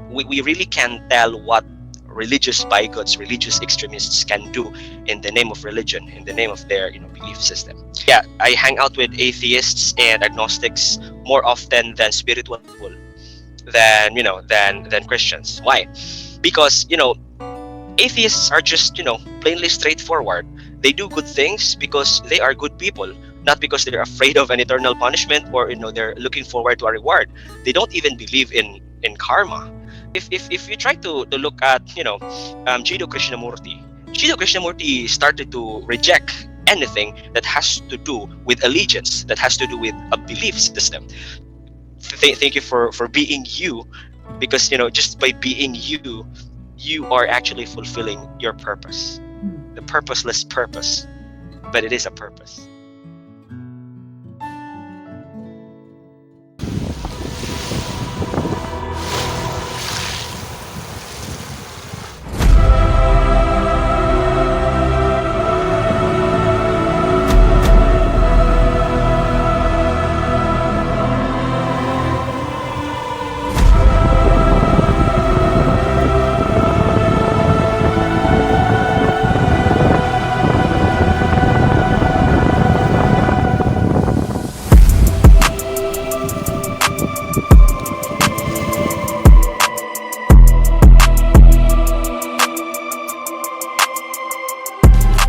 we really can't tell what religious bigots, religious extremists can do in the name of religion, in the name of their belief system. Yeah, I hang out with atheists and agnostics more often than spiritual people, than Christians. Why? Because atheists are just plainly straightforward. They do good things because they are good people, not because they're afraid of an eternal punishment, or they're looking forward to a reward. They don't even believe in karma. If you try to look at Jiddu Krishnamurti started to reject anything that has to do with allegiance, that has to do with a belief system. Thank you for being you, because just by being you, you are actually fulfilling your purpose, the purposeless purpose, but it is a purpose.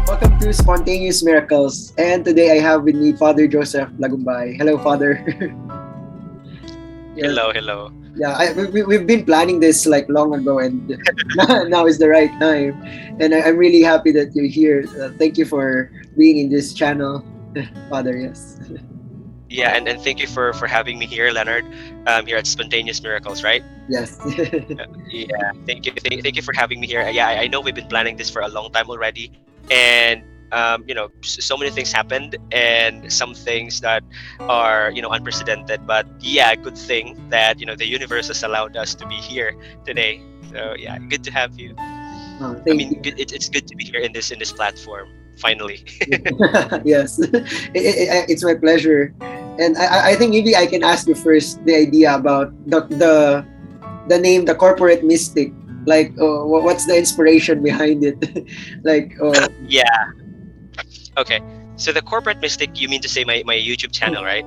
Welcome to Spontaneous Miracles. And today I have with me Father Joseph Lagumbay. Hello, Father. Yeah. Hello. Yeah, we've been planning this like long ago, and now is the right time. And I'm really happy that you're here. Thank you for being in this channel, Father. Yes. Yeah, and thank you for having me here, Leonard, here at Spontaneous Miracles, right? Yes. Yeah, thank you for having me here. Yeah, I know we've been planning this for a long time already, and so many things happened, and some things that are unprecedented. But yeah, good thing that the universe has allowed us to be here today. So yeah, good to have you. Thank you. It's good to be here in this platform finally. Yes, it's my pleasure. And I think maybe I can ask you first the idea about the name, the corporate mystic. Like, what's the inspiration behind it? Like, Yeah. Okay. So the corporate mystic, you mean to say my YouTube channel, right?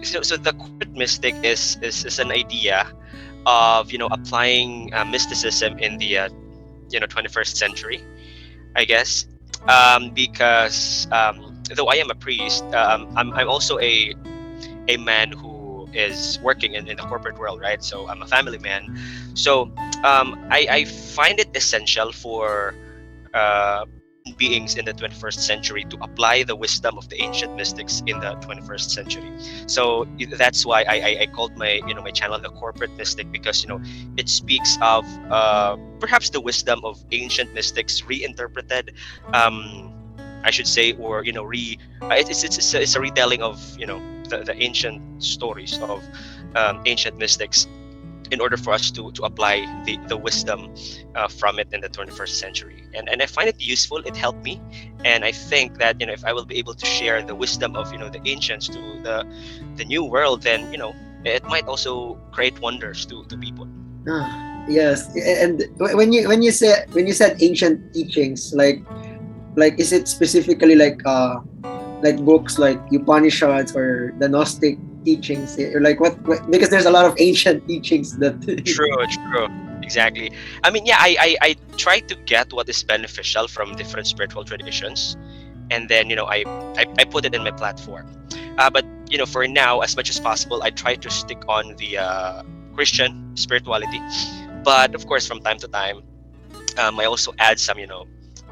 So the corporate mystic is an idea of applying mysticism in the 21st century, I guess, because though I am a priest, I'm also a man who is working in the corporate world, right? So I'm a family man. So I find it essential for beings in the 21st century to apply the wisdom of the ancient mystics in the 21st century. So that's why I called my my channel the corporate mystic, because it speaks of perhaps the wisdom of ancient mystics reinterpreted, I should say, or it's a retelling of the ancient stories of ancient mystics, in order for us to apply the wisdom from it in the 21st century. And I find it useful. It helped me, and I think that if I will be able to share the wisdom of the ancients to the new world, then it might also create wonders to people. Yes. And when you said ancient teachings, like is it specifically like books like Upanishads or the Gnostic teachings, or like what, because there's a lot of ancient teachings that True, exactly. I mean, yeah, I try to get what is beneficial from different spiritual traditions, and then I put it in my platform. But for now, as much as possible, I try to stick on the Christian spirituality. But of course, from time to time, I also add some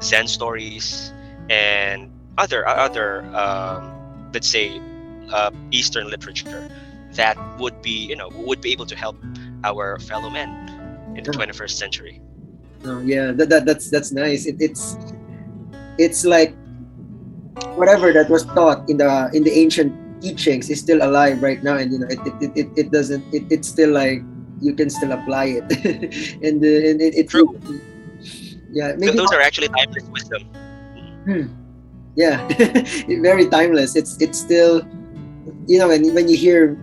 Zen stories and other let's say Eastern literature that would be able to help our fellow men in the 21st century. Yeah, that's nice. It's like whatever that was taught in the ancient teachings is still alive right now, and it doesn't, it's still like you can still apply it. And it True. Yeah, maybe those are actually timeless wisdom. Yeah. Very timeless. It's still when you hear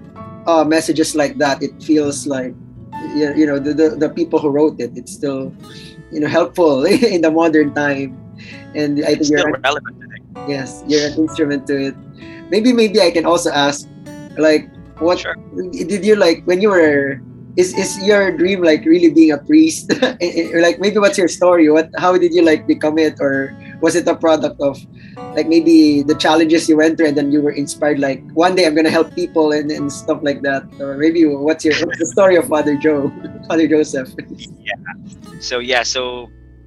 messages like that, it feels like the people who wrote it, it's still helpful in the modern time. And I It's think still relevant today. yes, you're an instrument to it. Maybe I can also ask, like, what Sure. did you like when you were? Is your dream like really being a priest? Or like maybe what's your story? How did you like become it, or was it a product of like maybe the challenges you went through and then you were inspired like one day I'm gonna help people and stuff like that? Or maybe what's the story of Father Joe, Father Joseph? So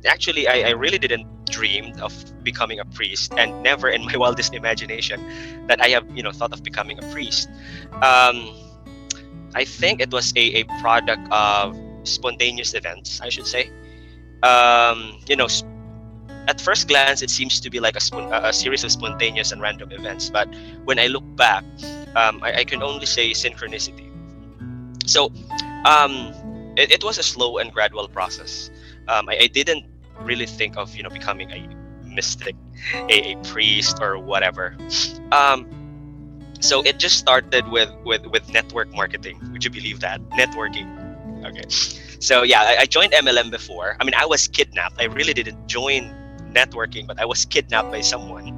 actually, I really didn't dream of becoming a priest, and never in my wildest imagination that I have thought of becoming a priest. Um, I think it was a product of spontaneous events, I should say. At first glance, it seems to be like a series of spontaneous and random events, but when I look back, I can only say synchronicity. So it was a slow and gradual process. I didn't really think of becoming a mystic, a priest or whatever. Um, so it just started with network marketing. Would you believe that? Networking. Okay. So yeah, I joined MLM before. I mean, I was kidnapped. I really didn't join networking, but I was kidnapped by someone,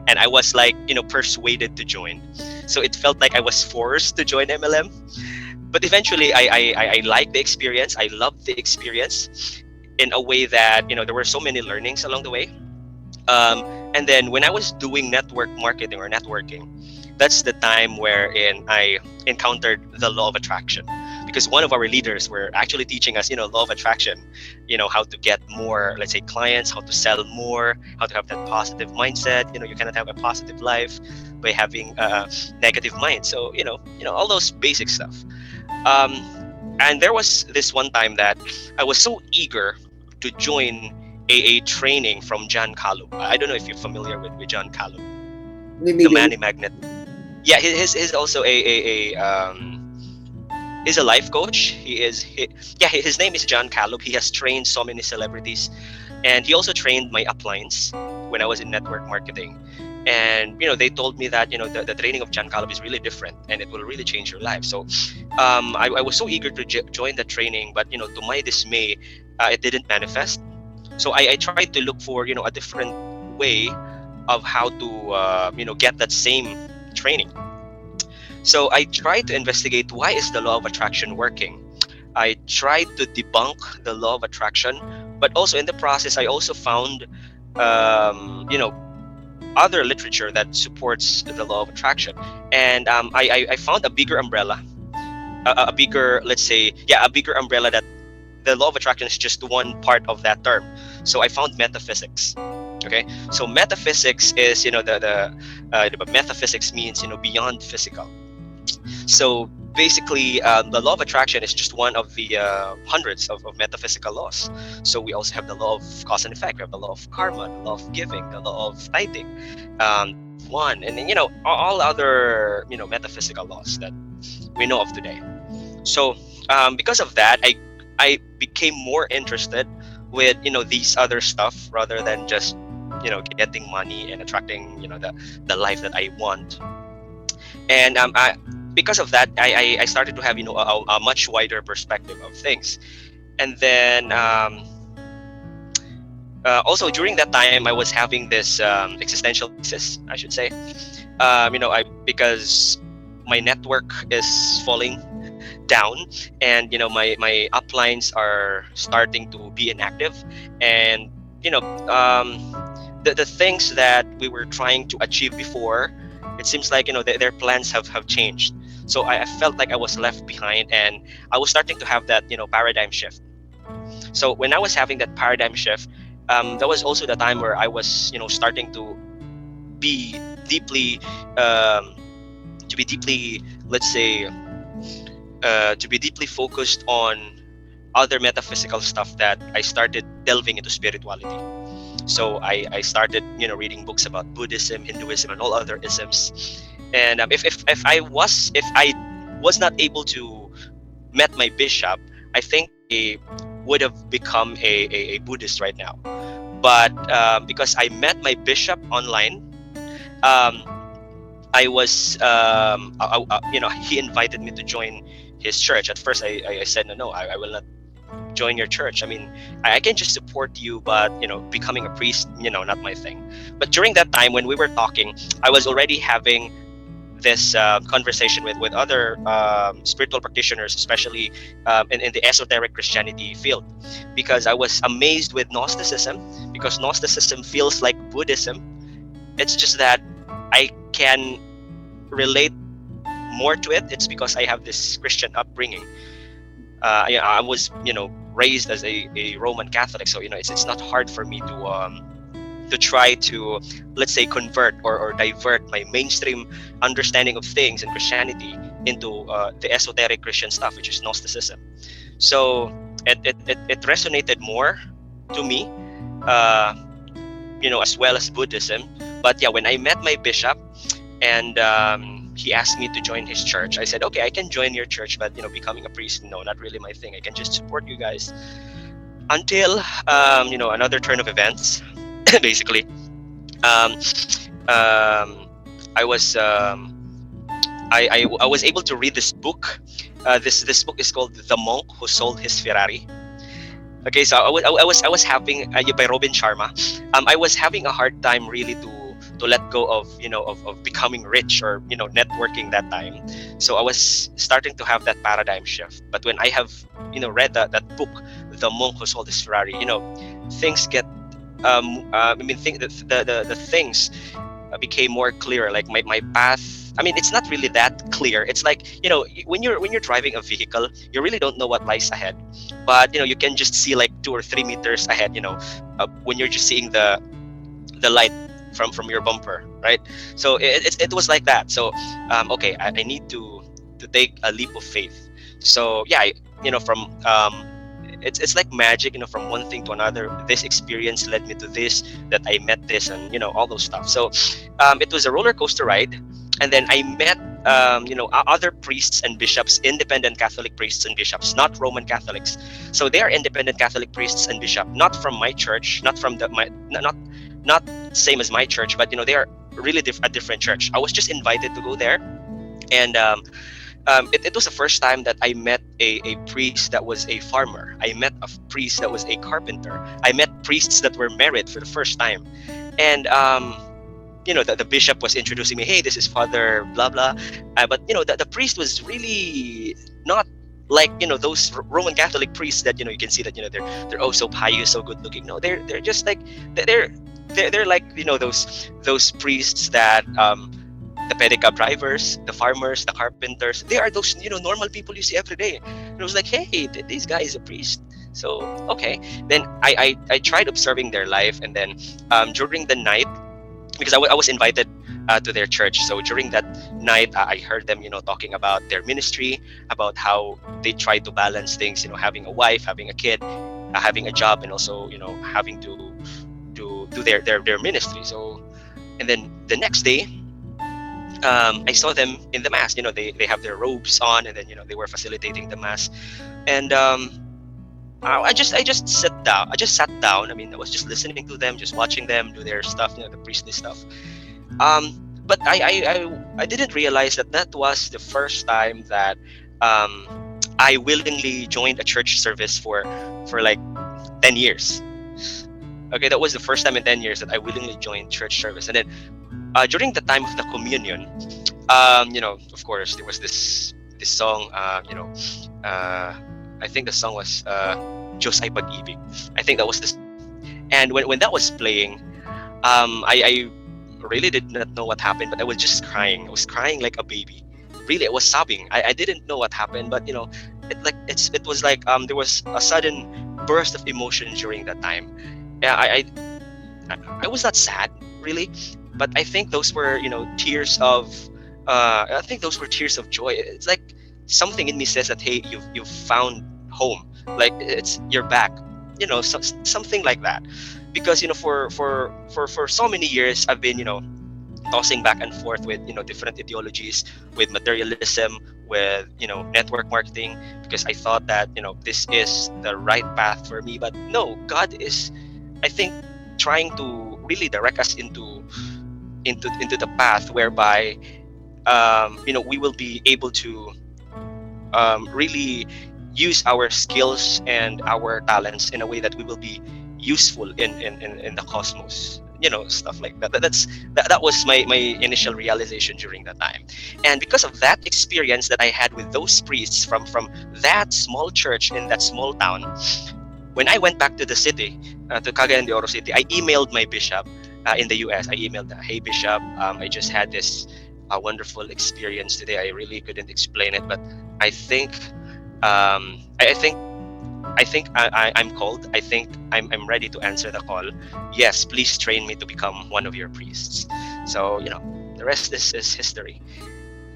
and I was like persuaded to join. So it felt like I was forced to join MLM. But eventually, I liked the experience. I loved the experience in a way that there were so many learnings along the way. Um, and then when I was doing network marketing or networking, that's the time wherein I encountered the law of attraction, because one of our leaders were actually teaching us law of attraction, how to get more, let's say, clients, how to sell more, how to have that positive mindset. You cannot have a positive life by having a negative mind. So all those basic stuff. um, and there was this one time that I was so eager to join a training from John Calub. I don't know if you're familiar with John Calub, the Maybe Money Magnet. Yeah, he's also he's a life coach. Yeah, his name is John Calub. He has trained so many celebrities, and he also trained my uplines when I was in network marketing. And they told me that the training of John Calub is really different, and it will really change your life. So I was so eager to join the training, but to my dismay, it didn't manifest. So I tried to look for a different way of how to get that same training. So I tried to investigate, why is the law of attraction working. I tried to debunk the law of attraction, but also in the process I also found um, you know other literature that supports the law of attraction. And I found a bigger umbrella, a bigger, let's say, yeah, a bigger umbrella, that the law of attraction is just one part of that term. So I found metaphysics. Okay, so metaphysics is the metaphysics means beyond physical. So basically, the law of attraction is just one of the hundreds of metaphysical laws. So we also have the law of cause and effect. We have the law of karma, the law of giving, the law of tithing, the law of one, and then all other metaphysical laws that we know of today. So because of that, I became more interested with these other stuff, rather than just getting money and attracting the life that I want. And because of that, I started to have a much wider perspective of things. And then also during that time, I was having this existential crisis, I should say. I because my network is falling down, and my uplines are starting to be inactive. And you know the things that we were trying to achieve before, it seems like their plans have changed. So I felt like I was left behind, and I was starting to have that paradigm shift. So when I was having that paradigm shift, that was also the time where I was starting be deeply um, to be deeply, let's say, to be deeply focused on other metaphysical stuff, that I started delving into spirituality. So I started reading books about Buddhism, Hinduism, and all other isms. And if I was not able to met my bishop, I think I would have become a Buddhist right now. But because I met my bishop online, um, I was he invited me to join his church. At first, I said no, I will not join your church. I mean, I can just support you, but becoming a priest, not my thing. But during that time when we were talking, I was already having this conversation with other spiritual practitioners, especially in the esoteric Christianity field, because I was amazed with Gnosticism, because Gnosticism feels like Buddhism. It's just that I can relate more to it. It's because I have this Christian upbringing. I was raised as a Roman Catholic, so it's not hard for me to try to, let's say, convert or divert my mainstream understanding of things in Christianity into the esoteric Christian stuff, which is Gnosticism. So it resonated more to me, uh, as well as Buddhism. But yeah, when I met my bishop and he asked me to join his church, I said, okay, I can join your church, but becoming a priest, no, not really my thing. I can just support you guys until another turn of events. Basically, um, um, I was I was able to read this book. This book is called The Monk Who Sold His Ferrari. Okay, so I was having by Robin Sharma. I was having a hard time really to let go of of becoming rich or networking that time. So I was starting to have that paradigm shift. But when I have read that book, The Monk Who Sold His Ferrari, things get I mean, the things became more clear. Like my path. I mean, it's not really that clear. It's like when you're driving a vehicle, you really don't know what lies ahead, but you can just see like 2 or 3 meters ahead. When you're just seeing the light from your bumper, right? So it was like that. So okay, I need to take a leap of faith. So yeah, from it's like magic, from one thing to another. This experience led me to this, that I met this, and all those stuff. So it was a roller coaster ride. And then I met other priests and bishops, independent Catholic priests and bishops, not Roman Catholics. So they are independent Catholic priests and bishop, not from my church, not from not same as my church, but they are really a different church. I was just invited to go there. And it was the first time that I met a priest that was a farmer. I met a priest that was a carpenter. I met priests that were married for the first time. And the bishop was introducing me, hey, this is Father blah blah. But the priest was really not like those Roman Catholic priests that you can see that they're oh so pious, so good looking. No, they're just like they're like those priests that the pedicab drivers, the farmers, the carpenters, they are those normal people you see every day. And I was like, hey, this guy is a priest. So okay, then I tried observing their life. And then during the night, because I was invited to their church, so during that night I heard them talking about their ministry, about how they try to balance things, having a wife, having a kid, having a job, and also having to do their ministry. So, and then the next day, I saw them in the mass. They have their robes on, and then they were facilitating the mass. And I just sat down. I just sat down. I mean, I was just listening to them, just watching them do their stuff, the priestly stuff. But I didn't realize that was the first time that I willingly joined a church service for like 10 years. Okay, that was the first time in 10 years that I willingly joined church service. And then during the time of the communion, of course, there was this song, I think the song was Diyos ay pag-ibig. I think that was the song. And when that was playing, I really did not know what happened, but I was just crying. I was crying like a baby. Really, I was sobbing. I didn't know what happened, but it was like there was a sudden burst of emotion during that time. Yeah, I was not sad really, but I think those were tears of I think those were tears of joy. It's like something in me says that, hey, you've found home, like it's you're back, something like that. Because for so many years I've been tossing back and forth with different ideologies, with materialism, with network marketing, because I thought that this is the right path for me. But no, God is, I think, trying to really direct us into the path whereby we will be able to really use our skills and our talents in a way that we will be useful in the cosmos, stuff like that. That was my initial realization during that time. And because of that experience that I had with those priests from that small church in that small town, when I went back to the city, to Cagayan de Oro City, I emailed my bishop in the US. I emailed, "Hey bishop, I just had this wonderful experience today. I really couldn't explain it, but I think I think I'm called. I think I'm ready to answer the call. Yes, please train me to become one of your priests." So the rest is history.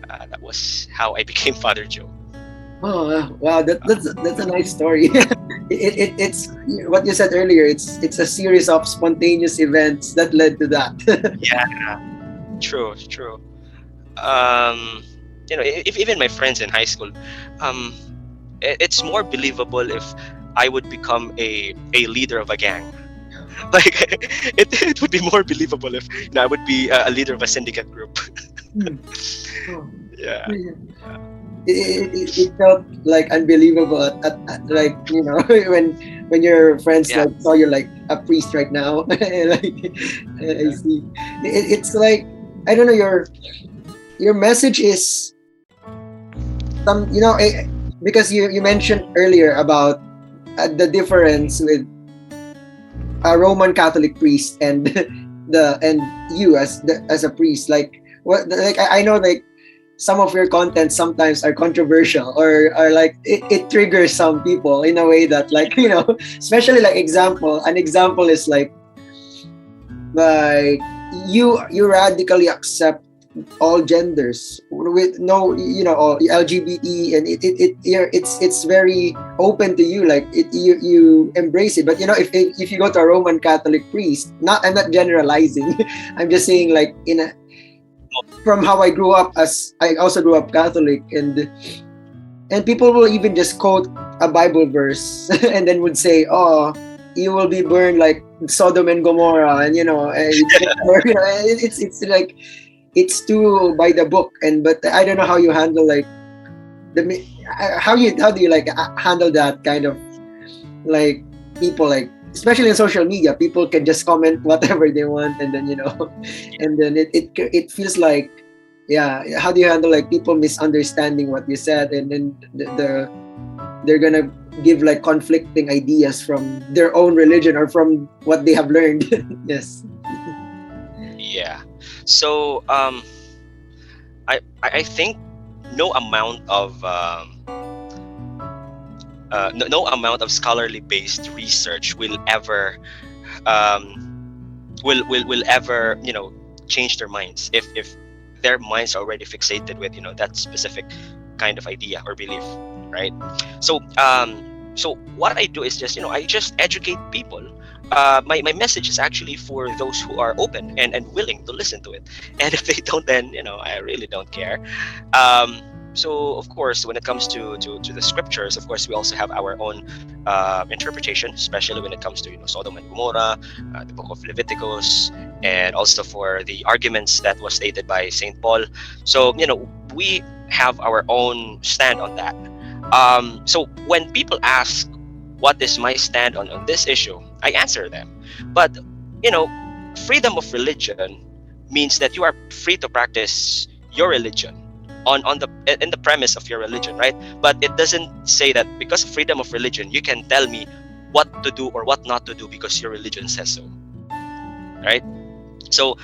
That was how I became Father Joe. Oh wow, that's a nice story. It's what you said earlier. It's a series of spontaneous events that led to that. Yeah, true, true. Um, if even my friends in high school, um, it's more believable if I would become a leader of a gang. Like it would be more believable if I would be a leader of a syndicate group. Hmm. Oh. Yeah, It felt like unbelievable like when your friends yeah, like saw you like a priest right now. Like I see. It's like I don't know, your message is some because you mentioned earlier about the difference with a Roman Catholic priest and and you as a priest. Like what, like I know like some of your content sometimes are controversial or are like it triggers some people in a way that like especially like an example is like you radically accept all genders with no all LGBT, and it's very open to you, like you embrace it. But if you go to a Roman Catholic priest, I'm not generalizing. I'm just saying like from how I grew up, as I also grew up Catholic, and people will even just quote a Bible verse and then would say, "Oh, you will be burned like Sodom and Gomorrah," and it's like it's too by the book. And but I don't know how you handle like how do you like handle that kind of like people, like especially in social media, people can just comment whatever they want, and then and then it feels like, yeah, how do you handle like people misunderstanding what you said, and then they're gonna give like conflicting ideas from their own religion or from what they have learned. Yes. yeah. So I think no amount of no amount of scholarly based research will ever will ever change their minds if their minds are already fixated with that specific kind of idea or belief, right? So what I do is just I just educate people. My message is actually for those who are open and willing to listen to it, and if they don't, then I really don't care. So of course, when it comes to the scriptures, of course we also have our own interpretation, especially when it comes to Sodom and Gomorrah, the book of Leviticus, and also for the arguments that was stated by Saint Paul. So we have our own stand on that. So when people ask what is my stand on this issue, I answer them. But freedom of religion means that you are free to practice your religion on the in the premise of your religion, right? But it doesn't say that because of freedom of religion you can tell me what to do or what not to do because your religion says so, right? So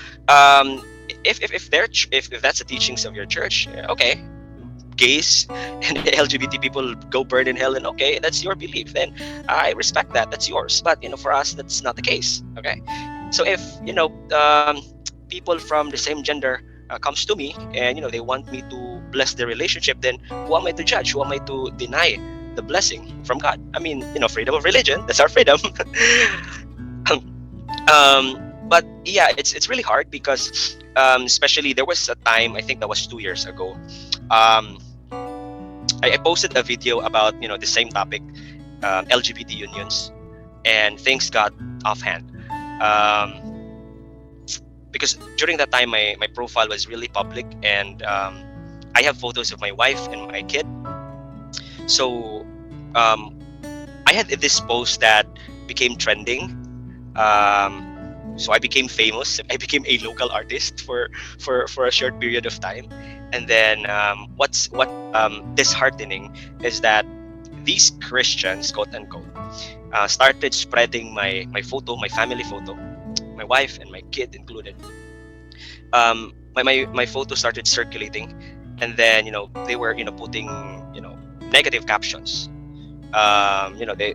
if that's the teachings of your church, okay, gays and LGBT people go burn in hell, and okay, that's your belief, then I respect that, that's yours. But for us, that's not the case. Okay, so if people from the same gender comes to me and they want me to bless their relationship, then who am I to judge? Who am I to deny the blessing from God? I mean, freedom of religion, that's our freedom. But yeah, it's really hard because especially there was a time, I think that was 2 years ago, um, I posted a video about the same topic, LGBT unions, and things got offhand. Because during that time my profile was really public, and I have photos of my wife and my kid, So um, I had this post that became trending. Um, so I became famous. I became a local artist for a short period of time. And then what disheartening is that these Christians, quote unquote, started spreading my photo, my family photo, my wife and my kid included. My photo started circulating, and then they were putting negative captions. They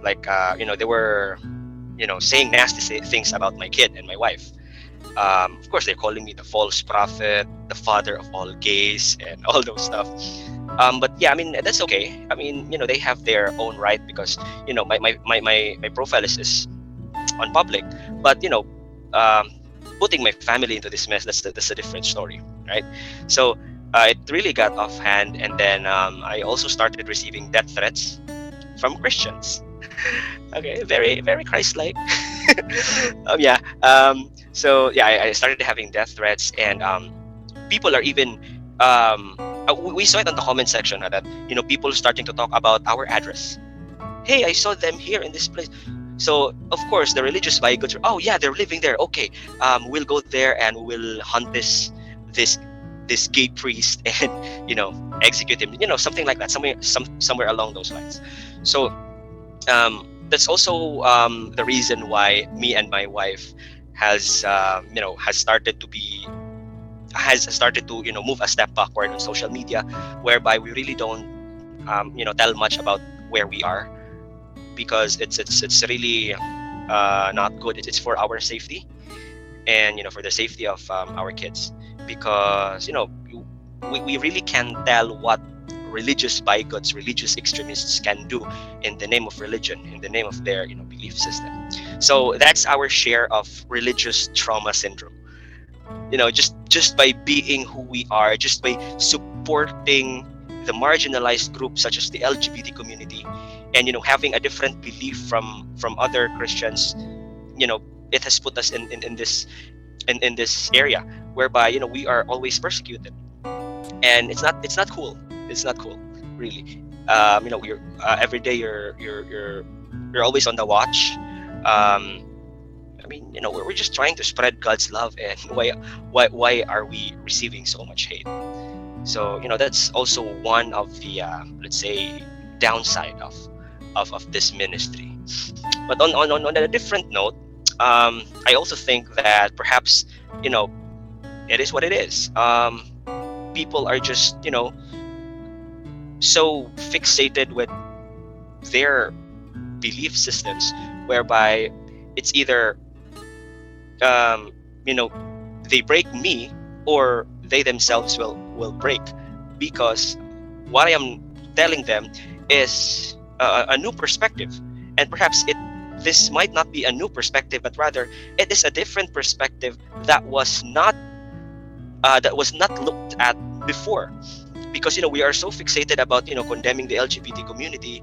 like they were saying nasty things about my kid and my wife. Of course, they're calling me the false prophet, the father of all gays, and all those stuff. But yeah, I mean that's okay. I mean they have their own right, because my profile is on public. But um, putting my family into this mess, that's a different story, right? So it really got off hand, and then I also started receiving death threats from Christians. Okay, very very Christ-like. Yeah. So yeah, I started having death threats, and people are even we saw it on the comment section, that people starting to talk about our address. Hey, I saw them here in this place. So of course the religious bigots are, oh yeah, they're living there. Okay, we'll go there and we'll hunt this this gay priest and execute him. Something like that. Somewhere along those lines. So that's also the reason why me and my wife has started to be has started to move a step backward on social media, whereby we really don't tell much about where we are, because it's really not good. It's for our safety, and for the safety of our kids, because we really can't tell what religious bigots, religious extremists can do in the name of religion, in the name of their belief system. So that's our share of religious trauma syndrome. Just by being who we are, just by supporting the marginalized groups such as the LGBT community, and having a different belief from other Christians, it has put us in this in this area whereby we are always persecuted, and it's not cool. It's not cool, really. You're every day you're always on the watch. I mean, we're just trying to spread God's love, and why are we receiving so much hate? So that's also one of the let's say downside of this ministry. But on a different note, I also think that perhaps it is what it is. People are just so fixated with their belief systems, whereby it's either um, you know they break me, or they themselves will break, because what I am telling them is a new perspective, and perhaps this might not be a new perspective, but rather it is a different perspective that was not looked at before, because we are so fixated about condemning the LGBT community,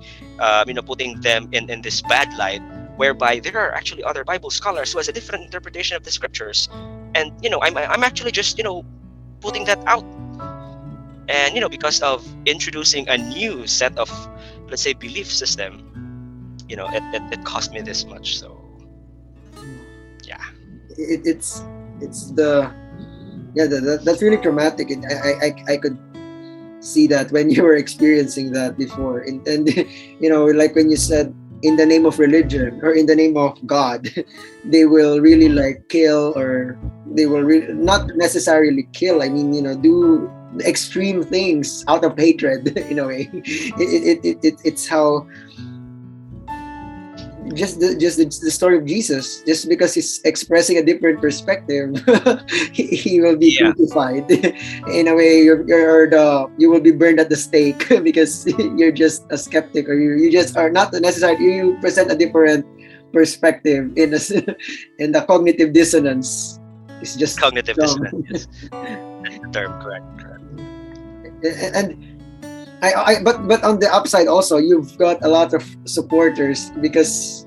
putting them in this bad light, whereby there are actually other Bible scholars who has a different interpretation of the scriptures, and I'm actually just putting that out, and because of introducing a new set of, let's say, belief system, it cost me this much. So yeah. It's the yeah that's really traumatic. I could see that when you were experiencing that before, and like when you said, in the name of religion or in the name of God, they will really like kill, or they will not necessarily kill, I mean do extreme things out of hatred in a way. It's how just the story of Jesus. Just because he's expressing a different perspective, he will be Yeah. crucified. In a way, you will be burned at the stake because you're just a skeptic, or you just are not necessarily, you present a different perspective in the cognitive dissonance. It's just Cognitive dumb. dissonance, yes. That's the term. Correct. And but on the upside also, you've got a lot of supporters, because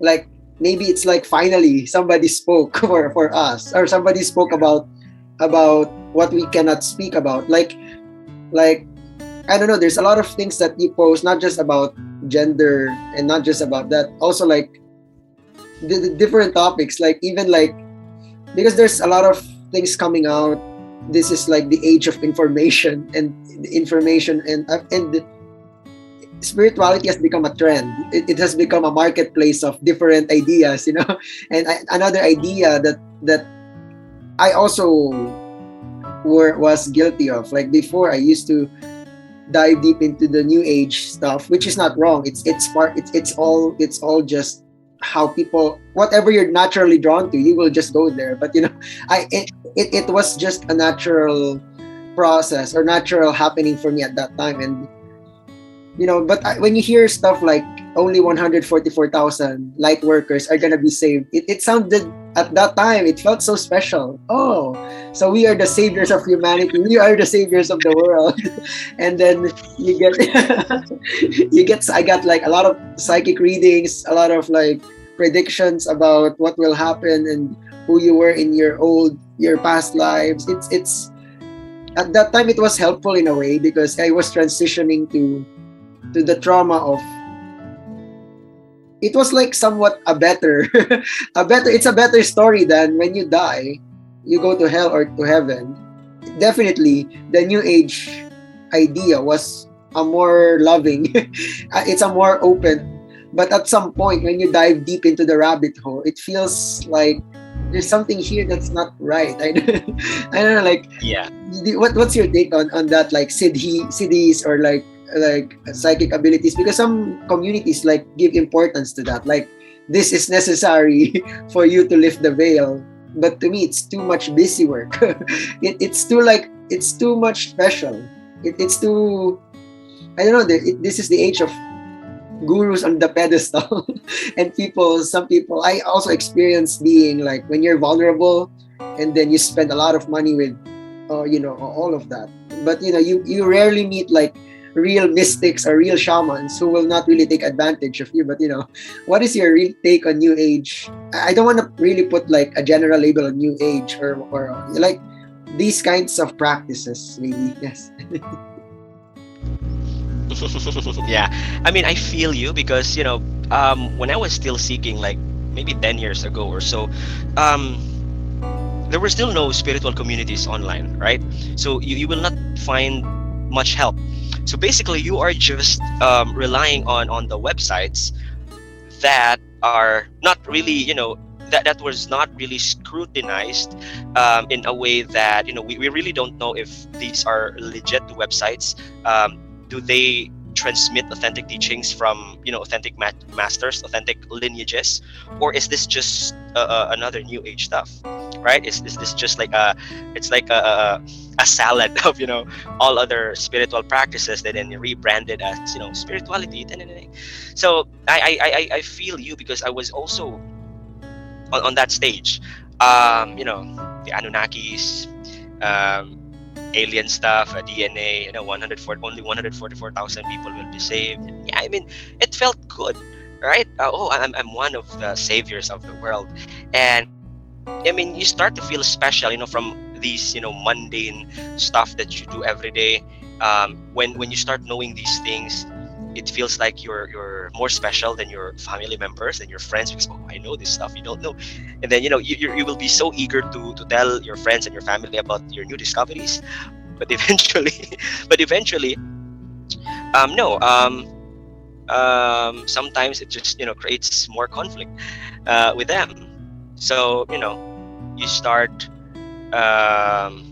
like maybe it's like finally somebody spoke for us, or somebody spoke about what we cannot speak about, like I don't know, there's a lot of things that you post, not just about gender and not just about that. Also like the different topics, like even like because there's a lot of things coming out. This is like the age of information and spirituality has become a trend. It has become a marketplace of different ideas, you know. And another idea that I also was guilty of. Like before, I used to dive deep into the new age stuff, which is not wrong. It's all just how people, whatever you're naturally drawn to, you will just go there. But you know, it was just a natural process or natural happening for me at that time. And you know, but when you hear stuff like only 144,000 light workers are gonna be saved, it sounded at that time, it felt so special. Oh, so we are the saviors of humanity. We are the saviors of the world. And then you get, I got like a lot of psychic readings, a lot of like predictions about what will happen and who you were in your past lives. It's at that time it was helpful in a way because I was transitioning to the trauma of, it was like somewhat a better it's a better story than when you die you go to hell or to heaven. Definitely the new age idea was a more loving it's a more open, but at some point when you dive deep into the rabbit hole it feels like there's something here that's not right. I don't know, like Yeah. what's your take on that, like siddhis or like psychic abilities, because some communities like give importance to that, like this is necessary for you to lift the veil, but to me it's too much busy work. It's too like it's too much special. It's too, I don't know, this is the age of gurus on the pedestal. And some people, I also experience being like when you're vulnerable and then you spend a lot of money with you know, all of that, but you know, you rarely meet like real mystics or real shamans who will not really take advantage of you. But you know, what is your real take on new age? I don't want to really put like a general label on new age or like these kinds of practices maybe. Yes. Yeah, I mean, I feel you because when I was still seeking, like maybe 10 years ago or so, um, there were still no spiritual communities online, right? So you will not find much help. So basically, you are just relying on the websites that are not really, that was not really scrutinized in a way that we really don't know if these are legit websites. Do they transmit authentic teachings from authentic masters, authentic lineages, or is this just another new age stuff, right? Is this just like it's like a salad of all other spiritual practices that then rebranded as spirituality. So I feel you because I was also on that stage. The Anunnakis, um, alien stuff, DNA. 104, only 144,000 people will be saved. Yeah, I mean, it felt good, right? I'm one of the saviors of the world, and I mean, you start to feel special, from these, mundane stuff that you do every day. When you start knowing these things, it feels like you're more special than your family members and your friends because I know this stuff you don't know, and then you will be so eager to tell your friends and your family about your new discoveries, but eventually, but eventually, no, sometimes it just creates more conflict with them. So you start um,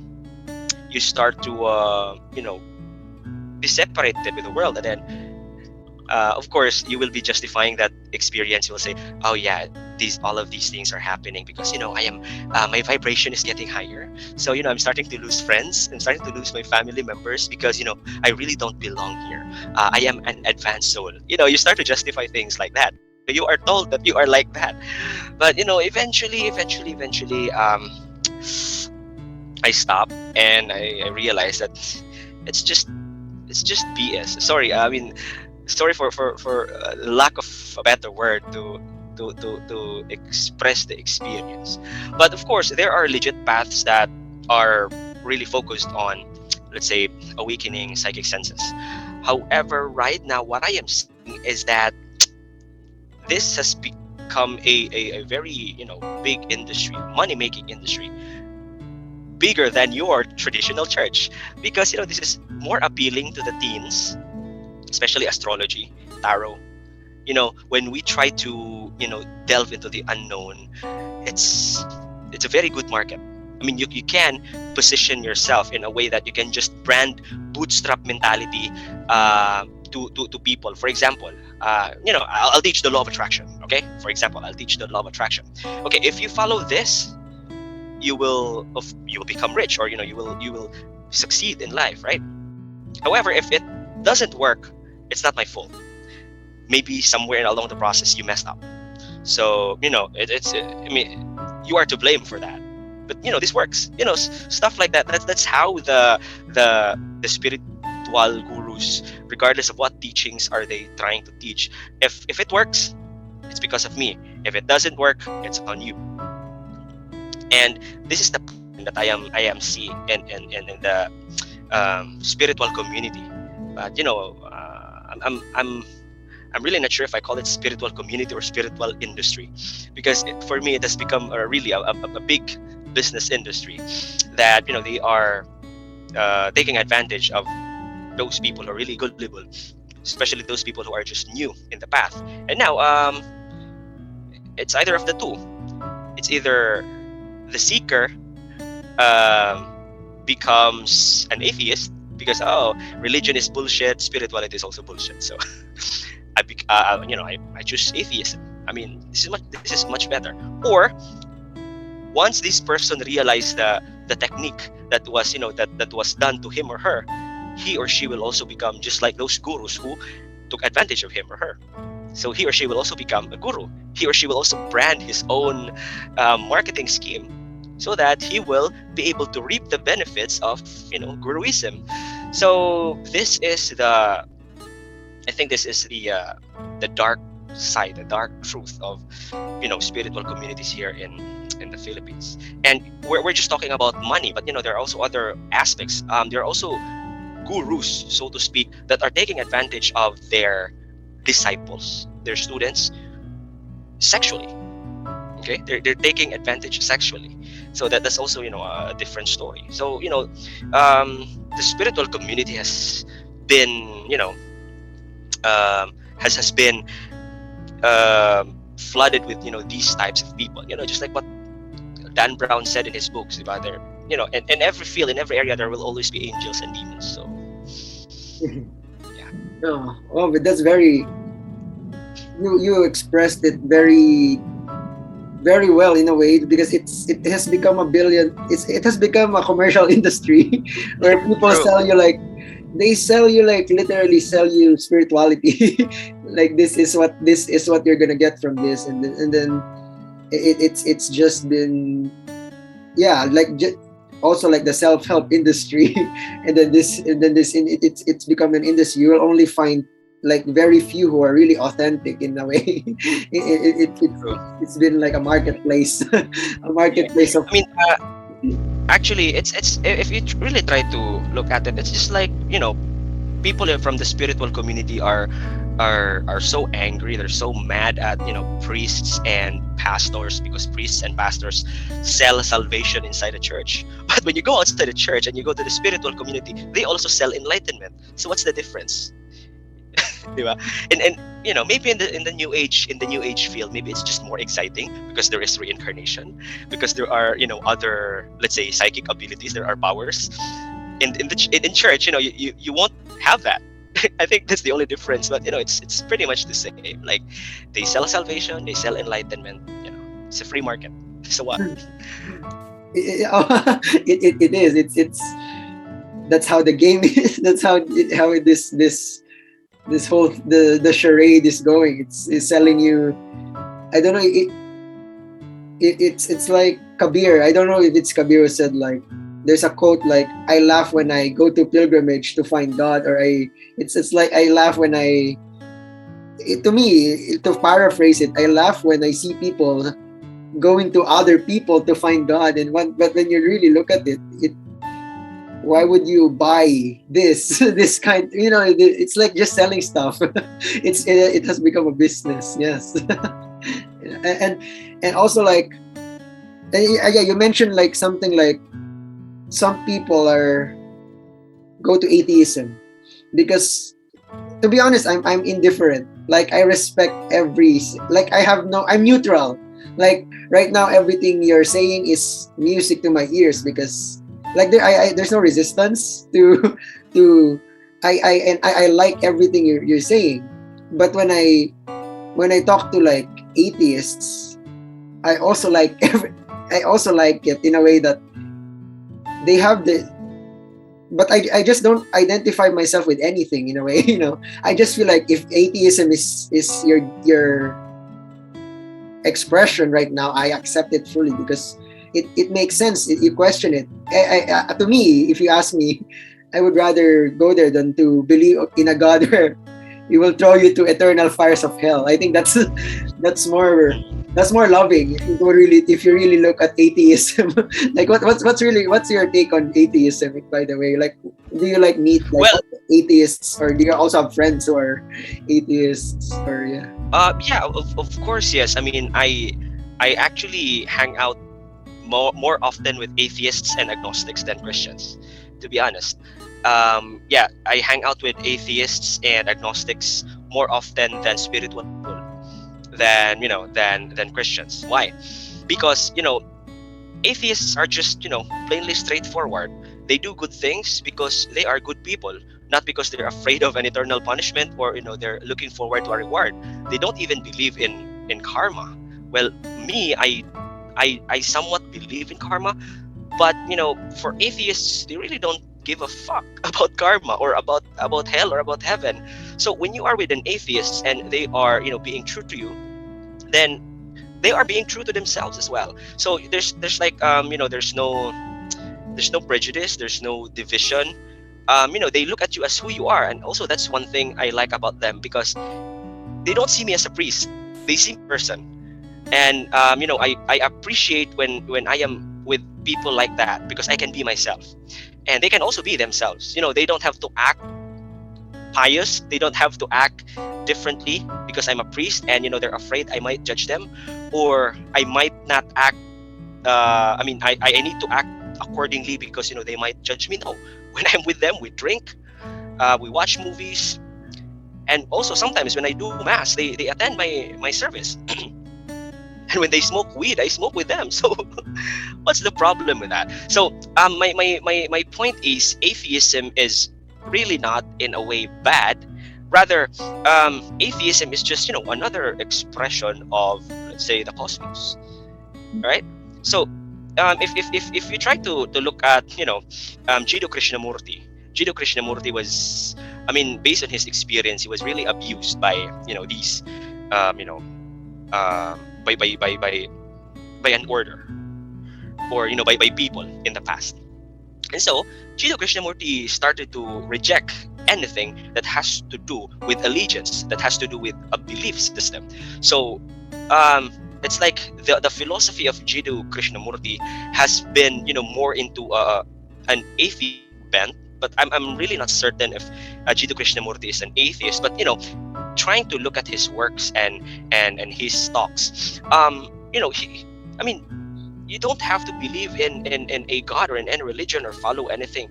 you start to be separated with the world, and then of course you will be justifying that experience. You will say, oh yeah, all of these things are happening because I am my vibration is getting higher, so I'm starting to lose friends, I'm starting to lose my family members because I really don't belong here. I am an advanced soul. You start to justify things like that. You are told that you are like that, but eventually I stop, and I realize that it's just it's just BS. Sorry, I mean, sorry for lack of a better word to express the experience. But of course, there are legit paths that are really focused on let's say, awakening psychic senses. However, right now, what I am seeing is that this has become a very, big industry, money making industry, bigger than your traditional church, because this is more appealing to the teens, especially astrology, tarot. When we try to delve into the unknown, it's a very good market. I mean, you can position yourself in a way that you can just brand bootstrap mentality to people. For example, I'll teach the law of attraction. Okay, for example, I'll teach the law of attraction. Okay, if you follow this, you will become rich, or you will succeed in life, right? However, if it doesn't work, it's not my fault. Maybe somewhere along the process you messed up. So I mean, you are to blame for that. But this works. Stuff like that. That's how the spiritual gurus, regardless of what teachings are they trying to teach, if it works, it's because of me. If it doesn't work, it's on you. And this is the pattern that I am seeing in the spiritual community. But I'm really not sure if I call it spiritual community or spiritual industry, because for me it has become really a big business industry that they are taking advantage of those people who are really gullible, especially those people who are just new in the path. And now it's either of the two. It's either the seeker becomes an atheist because religion is bullshit, spirituality is also bullshit. So I choose atheism. I mean, this is much better. Or once this person realized the technique that was that was done to him or her, he or she will also become just like those gurus who took advantage of him or her. So he or she will also become a guru. He or she will also brand his own marketing scheme, so that he will be able to reap the benefits of guruism. So I think this is the dark side, the dark truth of spiritual communities here in the Philippines. And we're just talking about money, but there are also other aspects. There are also gurus, so to speak, that are taking advantage of their disciples, their students, sexually. Okay, they're taking advantage sexually. So that's also a different story. So the spiritual community has been has been flooded with these types of people. Just like what Dan Brown said in his books about there. In every field, in every area, there will always be angels and demons. So yeah. But that's very, you expressed it very very well in a way, because it has become it has become a commercial industry where people True. sell you like, they sell you like, literally sell you spirituality. Like, this is what you're gonna get from this, and then it's just been, yeah, like also like the self-help industry. It's become an industry. You will only find like very few who are really authentic in a way. True. It's been like a marketplace. A marketplace of, I mean, actually, it's if you really try to look at it, it's just like people from the spiritual community are so angry. They're so mad at priests and pastors, because priests and pastors sell salvation inside a church. But when you go outside the church and you go to the spiritual community, they also sell enlightenment. So what's the difference? Diba? And maybe in the new age field, maybe it's just more exciting because there is reincarnation, because there are other, let's say, psychic abilities, there are powers. In church, you won't have that. I think that's the only difference, but it's pretty much the same. Like, they sell salvation, they sell enlightenment. It's a free market. So what? it is. It's that's how the game is. That's how this whole the charade is going. It's selling you. I don't know. It's like Kabir. I don't know if it's Kabir who said, like, there's a quote like, I laugh when I go to pilgrimage to find God, or it's like, I laugh when to me, to paraphrase it, I laugh when I see people going to other people to find God. But when you really look at it, Why would you buy this this kind, it's like just selling stuff. It has become a business. Yes. and and also like, yeah, you mentioned like something like some people are go to atheism because, to be honest, I'm indifferent. Like I respect like I'm neutral. Like right now, everything you're saying is music to my ears because like there's no resistance to to I like everything you're saying. But when I talk to like atheists, I also like I also like it in a way that they have the but I just don't identify myself with anything in a way. I just feel like if atheism is your expression right now, I accept it fully because it makes sense. You question it. To me, if you ask me, I would rather go there than to believe in a god where he will throw you to eternal fires of hell. I think that's more that's more loving if you really look at atheism. Like what's your take on atheism, by the way? Like, do you like meet like Well, atheists, or do you also have friends who are atheists, or yeah? yeah, of course, yes. I mean, I actually hang out more often with atheists and agnostics than Christians, to be honest. Yeah, I hang out with atheists and agnostics more often than spiritual people, than Christians. Why? Because atheists are just plainly straightforward. They do good things because they are good people, not because they're afraid of an eternal punishment, or they're looking forward to a reward. They don't even believe in karma. Well, me, I somewhat believe in karma, but for atheists, they really don't give a fuck about karma, or about hell, or about heaven. So when you are with an atheist and they are being true to you, then they are being true to themselves as well. So there's like there's no prejudice, there's no division. They look at you as who you are. And also, that's one thing I like about them, because they don't see me as a priest, they see me as a person. And I appreciate when I am with people like that, because I can be myself, and they can also be themselves. They don't have to act pious, they don't have to act differently because I'm a priest, and they're afraid I might judge them, or I might not act. I need to act accordingly because they might judge me. No, when I'm with them, we drink, we watch movies, and also sometimes when I do mass, they attend my service. And when they smoke weed, I smoke with them. So what's the problem with that? So my point is, atheism is really not in a way bad. Rather, atheism is just another expression of, let's say, the cosmos, right? So if you try to look at Jiddu Krishnamurti, was, I mean, based on his experience, he was really abused by these um, you know by an order, or by people in the past. And so Jiddu Krishnamurti started to reject anything that has to do with allegiance, that has to do with a belief system. So it's like the philosophy of Jiddu Krishnamurti has been more into an atheist bent. But I'm really not certain if Jiddu Krishnamurti is an atheist. But trying to look at his works and his talks, I mean, you don't have to believe in a god or in any religion or follow anything.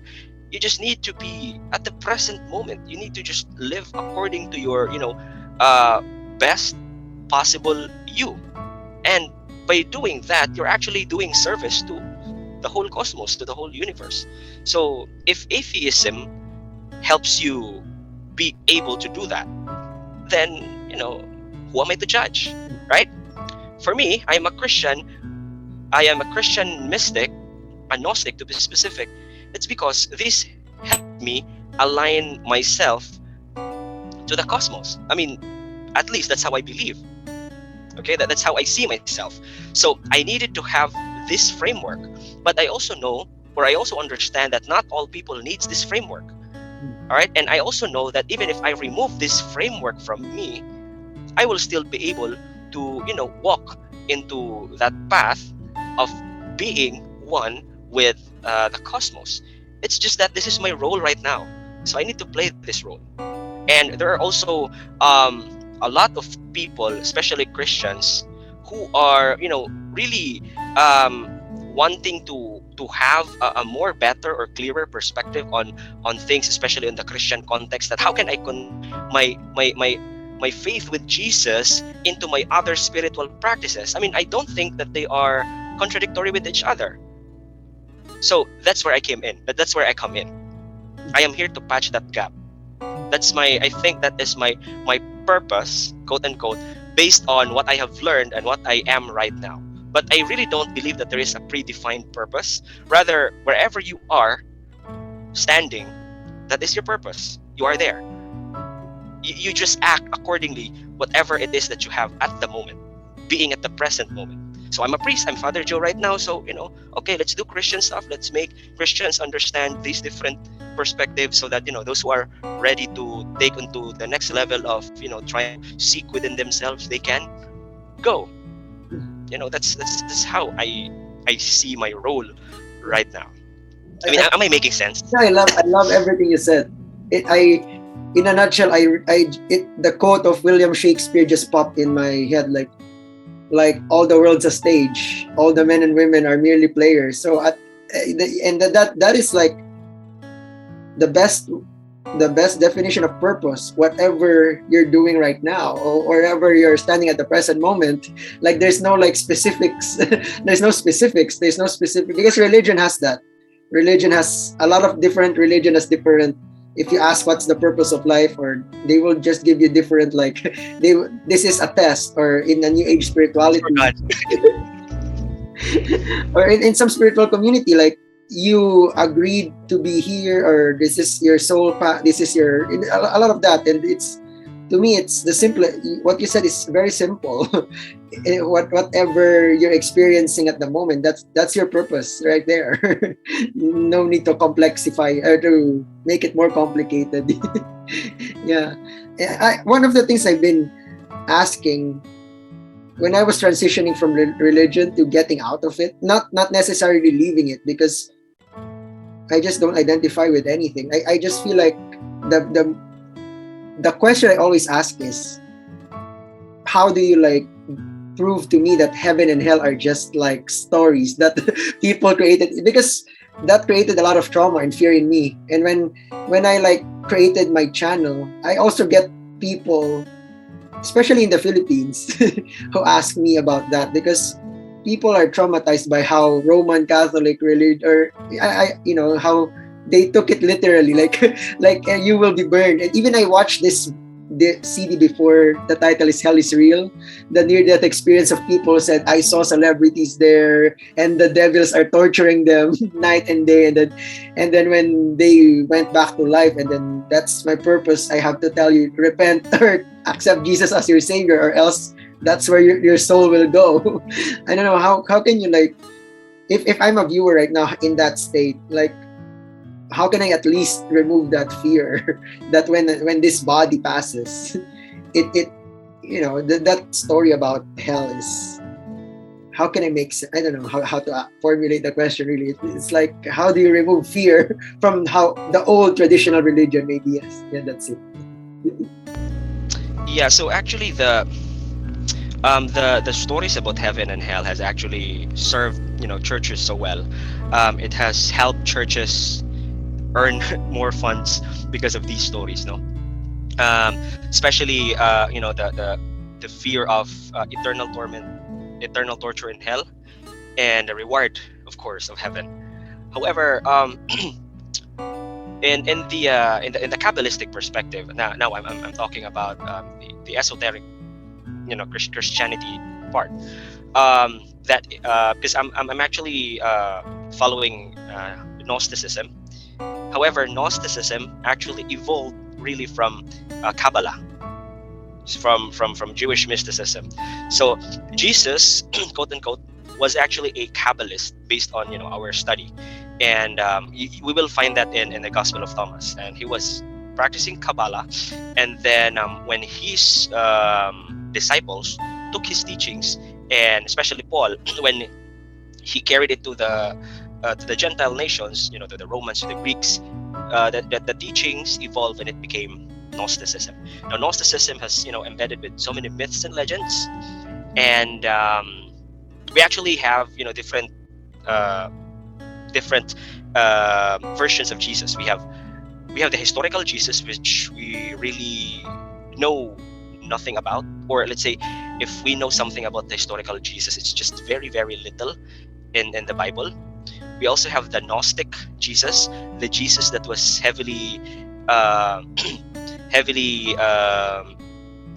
You just need to be at the present moment. You need to just live according to your best possible you. And by doing that, you're actually doing service to the whole cosmos, to the whole universe. So if atheism helps you be able to do that, then who am I to judge, right? For me, I am a Christian. I am a Christian mystic, a Gnostic to be specific. It's because this helped me align myself to the cosmos. I mean, at least that's how I believe. Okay, that's how I see myself. So I needed to have this framework. But I also know, or I also understand, that not all people needs this framework. All right, and I also know that even if I remove this framework from me, I will still be able to walk into that path of being one with the cosmos. It's just that this is my role right now, so I need to play this role. And there are also a lot of people, especially Christians, who are, really wanting to have a more better or clearer perspective on things, especially in the Christian context. That how can I connect my faith with Jesus into my other spiritual practices? I mean, I don't think that they are contradictory with each other. So that's where I came in. That's where I come in. I am here to patch that gap. I think that is my purpose, quote unquote, based on what I have learned and what I am right now. But I really don't believe that there is a predefined purpose. Rather, wherever you are standing, that is your purpose. You are there. You just act accordingly, whatever it is that you have at the moment, being at the present moment. So I'm a priest, I'm Father Joe right now. So, okay, let's do Christian stuff. Let's make Christians understand these different perspectives, so that, those who are ready to take onto the next level of, trying to seek within themselves, they can go. That's how I see my role right now. I mean, am I making sense? Yeah, I love everything you said. In a nutshell, the quote of William Shakespeare just popped in my head, like all the world's a stage, all the men and women are merely players. So that is like the best definition of purpose. Whatever you're doing right now, or wherever you're standing at the present moment, like there's no like specifics. There's no specifics. There's no specific, because religion has that. Religion has a lot of different religion has different. If you ask what's the purpose of life, or they will just give you different, like this is a test, or in a new age spirituality, or in some spiritual community, like you agreed to be here, or this is your soul path, this is your, a lot of that. And it's, to me, it's the simple, what you said is very simple. Whatever you're experiencing at the moment, that's your purpose right there. No need to complexify or to make it more complicated. Yeah. One of the things I've been asking when I was transitioning from religion to getting out of it, not necessarily leaving it, because I just don't identify with anything. I just feel like the question I always ask is, how do you like prove to me that heaven and hell are just like stories that people created? Because that created a lot of trauma and fear in me. And when I like created my channel, I also get people, especially in the Philippines, who ask me about that, because people are traumatized by how Roman Catholic religion, or how they took it literally, like you will be burned. And even I watched the CD before. The title is Hell is Real. The near-death experience of people said, I saw celebrities there, and the devils are torturing them night and day. And then when they went back to life, and then that's my purpose. I have to tell you, repent or accept Jesus as your savior, or else that's where your soul will go. I don't know how can you, like, if I'm a viewer right now in that state, like, how can I at least remove that fear that when this body passes, that story about hell is, how can I make sense? I don't know how to formulate the question really. It's like, how do you remove fear from how the old traditional religion maybe? Yes, yeah, that's it. Yeah, so actually the stories about heaven and hell has actually served churches so well. It has helped churches earn more funds because of these stories, no? Especially the fear of eternal torment, eternal torture in hell, and the reward, of course, of heaven. However, in the Kabbalistic perspective, now I'm talking about the esoteric, Christianity part. That because I'm actually following Gnosticism. However, Gnosticism actually evolved really from Kabbalah, from Jewish mysticism. So Jesus, quote unquote, was actually a Kabbalist based on our study, and we will find that in the Gospel of Thomas. And he was practicing Kabbalah, and then when his disciples took his teachings, and especially Paul, when he carried it to to the Gentile nations, to the Romans, to the Greeks, that the teachings evolved and it became Gnosticism. Now, Gnosticism has embedded with so many myths and legends, and we actually have uh, different versions of Jesus. We have the historical Jesus, which we really know nothing about, or let's say, if we know something about the historical Jesus, it's just very very little in the Bible. We also have the Gnostic Jesus, the Jesus that was uh, heavily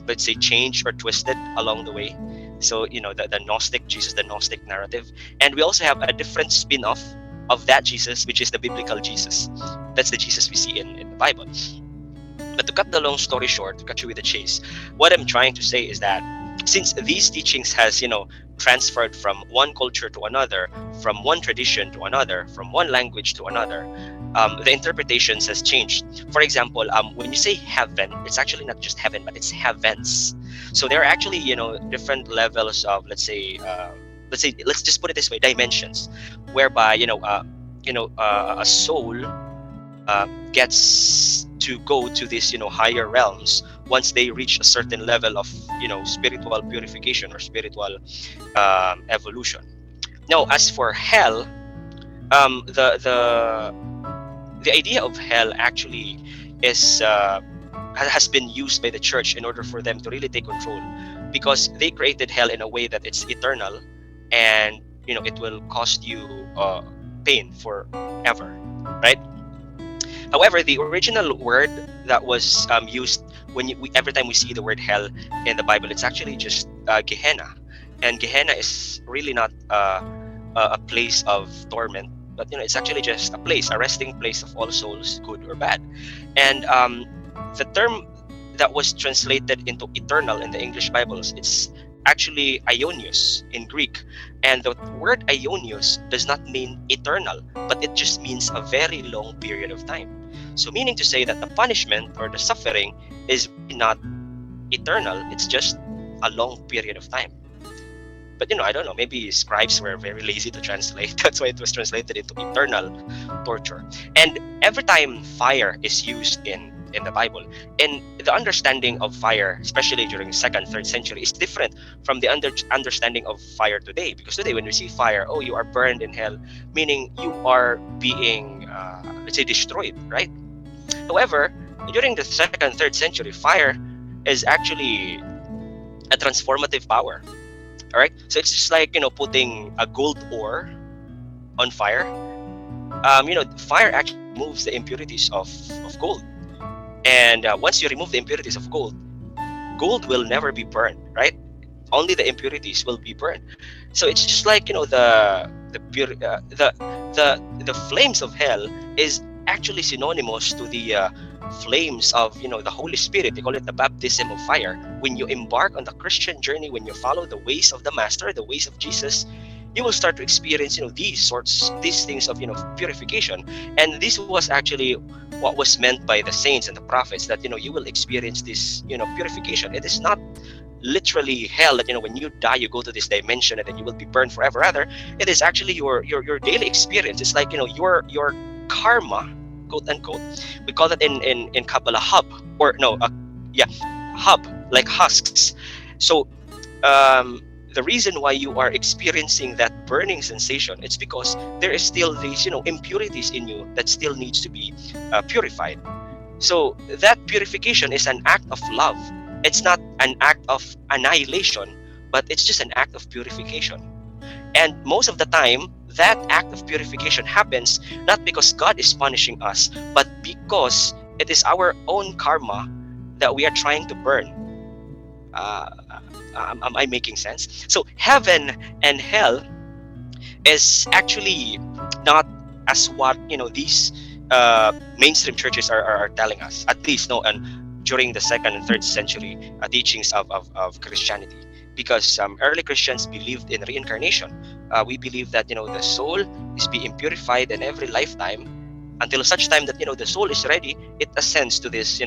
let's say changed or twisted along the way. So the Gnostic Jesus, the Gnostic narrative. And we also have a different spin-off of that Jesus, which is the biblical Jesus. That's the Jesus we see in the Bible. But to cut the long story short, to cut you with the chase, what I'm trying to say is that since these teachings has transferred from one culture to another, from one tradition to another, from one language to another, the interpretations has changed. For example, when you say heaven, it's actually not just heaven, but it's heavens. So there are actually different levels of, let's just put it this way, dimensions, whereby a soul gets to go to these higher realms once they reach a certain level of spiritual purification or spiritual evolution. Now, as for hell, the idea of hell actually is has been used by the church in order for them to really take control, because they created hell in a way that it's eternal, and it will cost you pain forever, right? However, the original word that was used every time we see the word hell in the Bible, it's actually just Gehenna, and Gehenna is really not a place of torment, but it's actually just a place, a resting place of all souls, good or bad. And the term that was translated into eternal in the English Bibles, it's actually aionios in Greek, and the word aionios does not mean eternal, but it just means a very long period of time. So meaning to say that the punishment or the suffering is really not eternal, it's just a long period of time. But I don't know, maybe scribes were very lazy to translate. That's why it was translated into eternal torture. And every time fire is used in the Bible, and the understanding of fire, especially during second, third century, is different from the understanding of fire today. Because today, when we see fire, oh, you are burned in hell, meaning you are being, let's say, destroyed, right? However, during the second, third century, fire is actually a transformative power. All right, so it's just like putting a gold ore on fire. Fire actually removes the impurities of gold, and once you remove the impurities of gold, gold will never be burned, right? Only the impurities will be burned. So it's just like the flames of hell is actually synonymous to the flames of the Holy Spirit. They call it the baptism of fire. When you embark on the Christian journey, when you follow the ways of the Master, the ways of Jesus, you will start to experience these things of purification. And this was actually what was meant by the saints and the prophets, that you will experience this purification. It is not literally hell, that when you die you go to this dimension and then you will be burned forever. Rather, it is actually your daily experience. It's like your karma, quote unquote. We call that in Kabbalah hub, or no, yeah, hub, like husks. So the reason why you are experiencing that burning sensation, it's because there is still these impurities in you that still needs to be purified. So that purification is an act of love. It's not an act of annihilation, but it's just an act of purification. And most of the time, that act of purification happens not because God is punishing us, but because it is our own karma that we are trying to burn. Am I making sense? So heaven and hell is actually not as what these mainstream churches are telling us. At least no, and during the second and third century teachings of Christianity, because early Christians believed in reincarnation. We believe that the soul is being purified in every lifetime until such time that the soul is ready. It ascends to this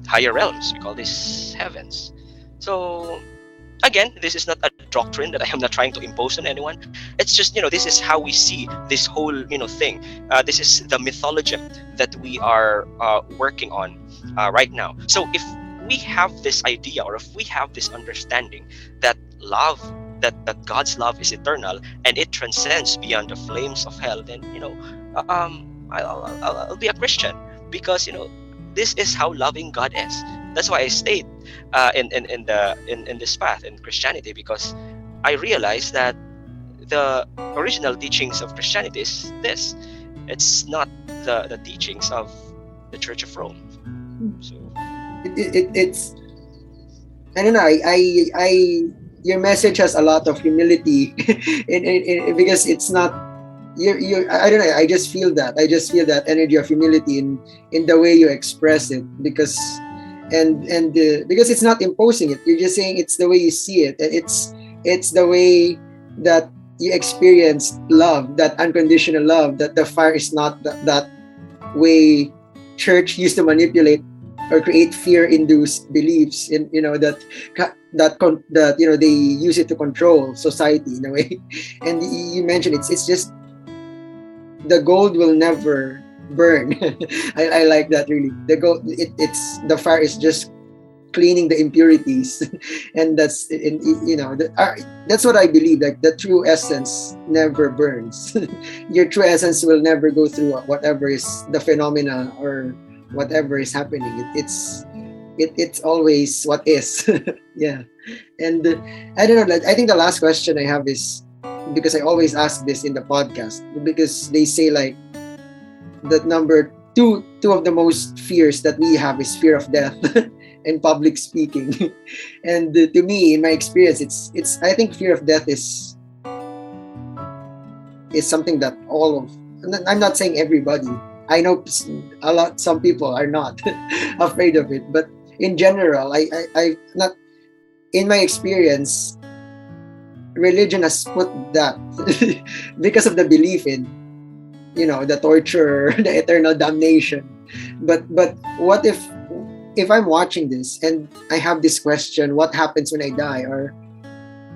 higher realms. We call this heavens. So Again, this is not a doctrine that I am not trying to impose on anyone. It's just, this is how we see this whole, thing. This is the mythology that we are working on right now. So if we have this idea, or if we have this understanding that love, that God's love is eternal and it transcends beyond the flames of hell, then I'll be a Christian, because this is how loving God is. That's why I stayed in this path in Christianity, because I realized that the original teachings of Christianity is this. It's not the teachings of the Church of Rome. So It's, I don't know. I your message has a lot of humility, because it's not, you. I don't know. I just feel that. I just feel that energy of humility in the way you express it, because because it's not imposing it. You're just saying it's the way you see it. It's the way that you experience love, that unconditional love. That the fire is not that way church used to manipulate or create fear-induced beliefs in, that they use it to control society in a way. And you mentioned it's just the gold will never burn. I like that, really. The gold, it's the fire is just cleaning the impurities. And that's what I believe. Like, the true essence never burns. Your true essence will never go through whatever is the phenomena or whatever is happening. It's always what is. Yeah. And I don't know. Like, I think the last question I have is, because I always ask this in the podcast, because they say, like, that number two of the most fears that we have is fear of death and public speaking. And to me, in my experience, it's I think fear of death is something that all of, I'm not saying everybody, I know some people are not afraid of it, but in general, I not, in my experience, religion has put that because of the belief in, the torture, the eternal damnation. But what if I'm watching this and I have this question, what happens when I die? Or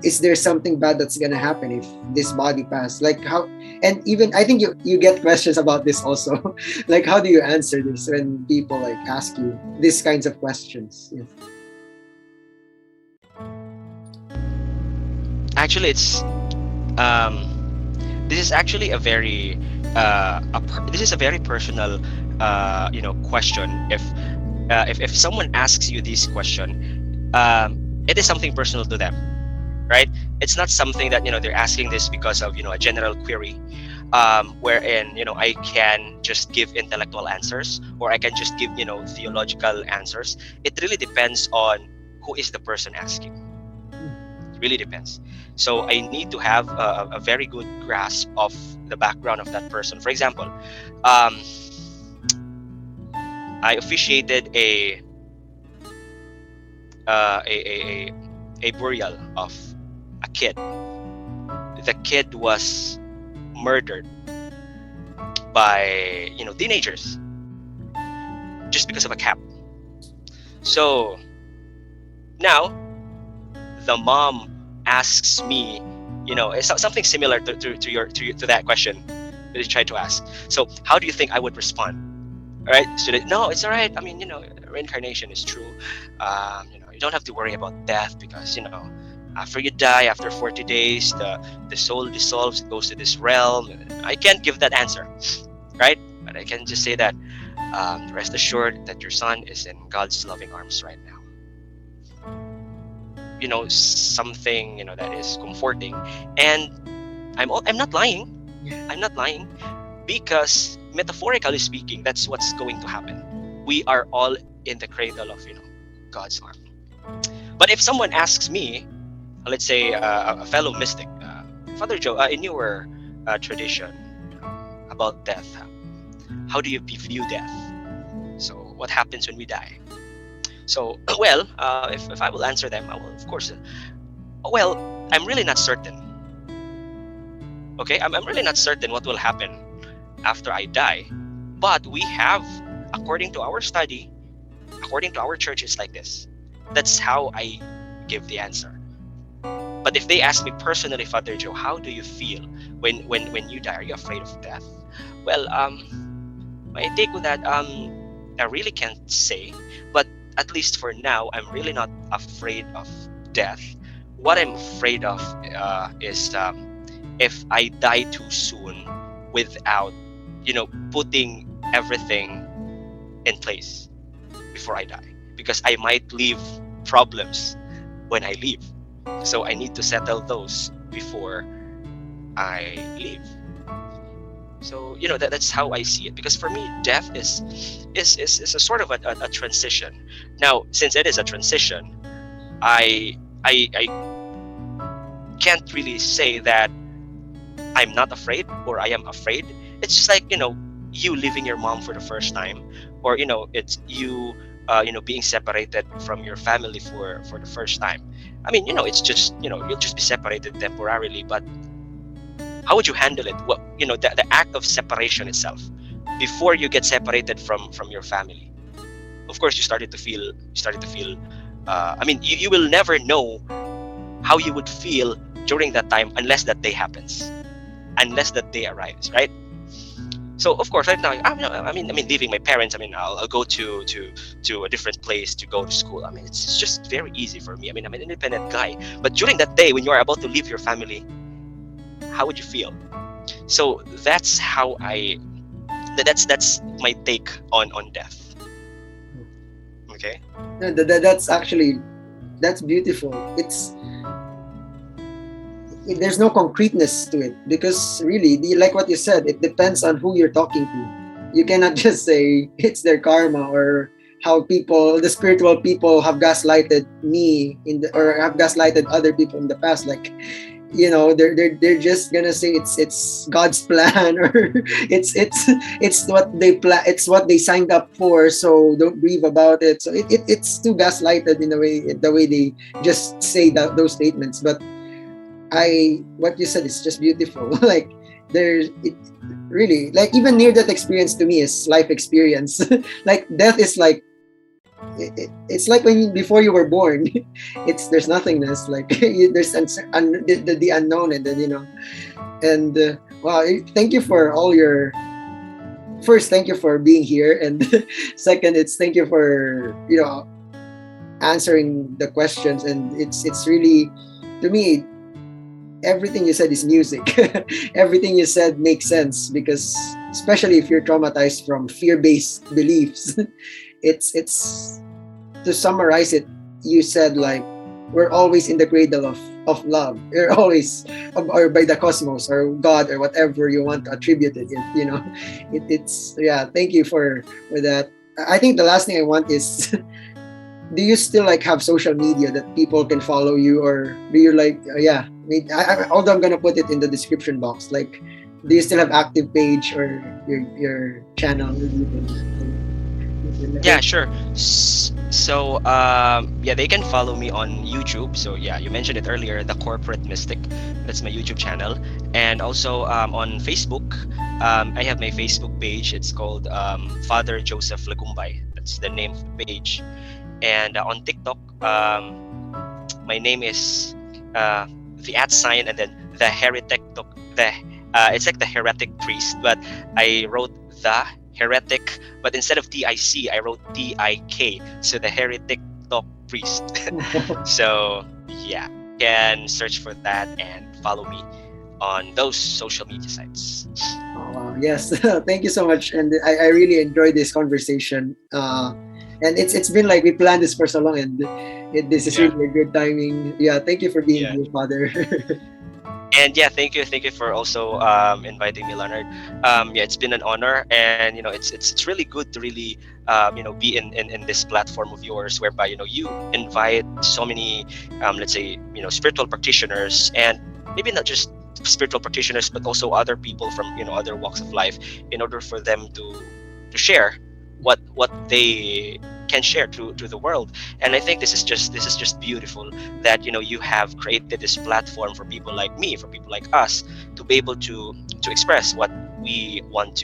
is there something bad that's gonna happen if this body pass? Like, how? And even I think you get questions about this also. Like, how do you answer this when people, like, ask you these kinds of questions? Yes. actually, this is actually a very this is a very personal question. If someone asks you this question, it is something personal to them, right? It's not something that they're asking this because of a general query, wherein I can just give intellectual answers, or I can just give theological answers. It really depends on who is the person asking. It really depends. So I need to have a very good grasp of the background of that person. For example, I officiated a burial of a kid. The kid was murdered by teenagers just because of a cap. So now the mom asks me, it's something similar to that question that you tried to ask. So how do you think I would respond? All right, so no, it's all right. I mean, reincarnation is true. You don't have to worry about death, because after you die, after 40 days, the soul dissolves, it goes to this realm. I can't give that answer, right? But I can just say that rest assured that your son is in God's loving arms right now. Something that is comforting, and I'm not lying. I'm not lying, because metaphorically speaking, that's what's going to happen. We are all in the cradle of God's arm. But if someone asks me, let's say a fellow mystic, Father Joe, in your tradition about death, how do you view death? So what happens when we die? So well, if I will answer them, I will, of course. Well, I'm really not certain. Okay, I'm really not certain what will happen after I die. But we have, according to our study, according to our church, it's like this. That's how I give the answer. But if they ask me personally, Father Joe, how do you feel when you die? Are you afraid of death? Well, my take with that, I really can't say, but at least for now, I'm really not afraid of death. What I'm afraid of is if I die too soon without, putting everything in place before I die, because I might leave problems when I leave. So I need to settle those before I leave. So that's how I see it. Because for me, death is a sort of a transition. Now, since it is a transition, I can't really say that I'm not afraid or I am afraid. It's just like you leaving your mom for the first time, or it's you being separated from your family for the first time. I mean, it's just you'll just be separated temporarily, but how would you handle it? Well, the act of separation itself, before you get separated from your family. Of course, you started to feel. I mean, you will never know how you would feel during that time unless that day happens, unless that day arrives, right? So of course, right now, I mean, leaving my parents. I mean, I'll go to a different place to go to school. I mean, it's just very easy for me. I mean, I'm an independent guy. But during that day when you are about to leave your family, how would you feel? So that's how that's my take on death. Okay. That's actually, that's beautiful. There's no concreteness to it, because really, like what you said, it depends on who you're talking to. You cannot just say it's their karma, or how the spiritual people have gaslighted me or have gaslighted other people in the past. Like, they're just gonna say it's God's plan, or it's what they it's what they signed up for, so don't grieve about it. So it's too gaslighted in a way, the way they just say those statements. But what you said is just beautiful. Like, there's it really, like, even near death experience to me is life experience. Like, death is like, it's like before you were born. There's nothingness, like, there's the unknown, and then and wow, thank you for all your, first, thank you for being here, and second, it's thank you for answering the questions. And it's really, to me, everything you said is music. Everything you said makes sense, because especially if you're traumatized from fear-based beliefs, it's to summarize it, you said, like, we're always in the cradle of love. You're always, or by the cosmos or God or whatever you want to attribute it. It's yeah. Thank you for that. I think the last thing I want is, do you still like have social media that people can follow you, or do you like yeah? I mean, although I'm gonna put it in the description box. Like, do you still have active page or your channel? Yeah, sure. So, yeah, they can follow me on YouTube. So, yeah, you mentioned it earlier, The Corporate Mystic. That's my YouTube channel. And also on Facebook, I have my Facebook page. It's called Father Joseph Lagumbay. That's the name of the page. And on TikTok, my name is the @ sign and then the heretic. It's like the heretic priest, but I wrote the heretic, but instead of TIC, I wrote TIK. So the heretic talk priest. So yeah, you can search for that and follow me on those social media sites. Oh, wow. Yes. Thank you so much. And I really enjoyed this conversation. And it's been like we planned this for so long, and this is really a good timing. Yeah. Thank you for being here, Father. And yeah, thank you for also inviting me, Leonard. Yeah, it's been an honor, and it's really good to really be in this platform of yours, whereby you invite so many let's say spiritual practitioners, and maybe not just spiritual practitioners, but also other people from other walks of life, in order for them to share what they can share to the world. And I think this is just beautiful that you have created this platform for people like me, for people like us, to be able to express what we want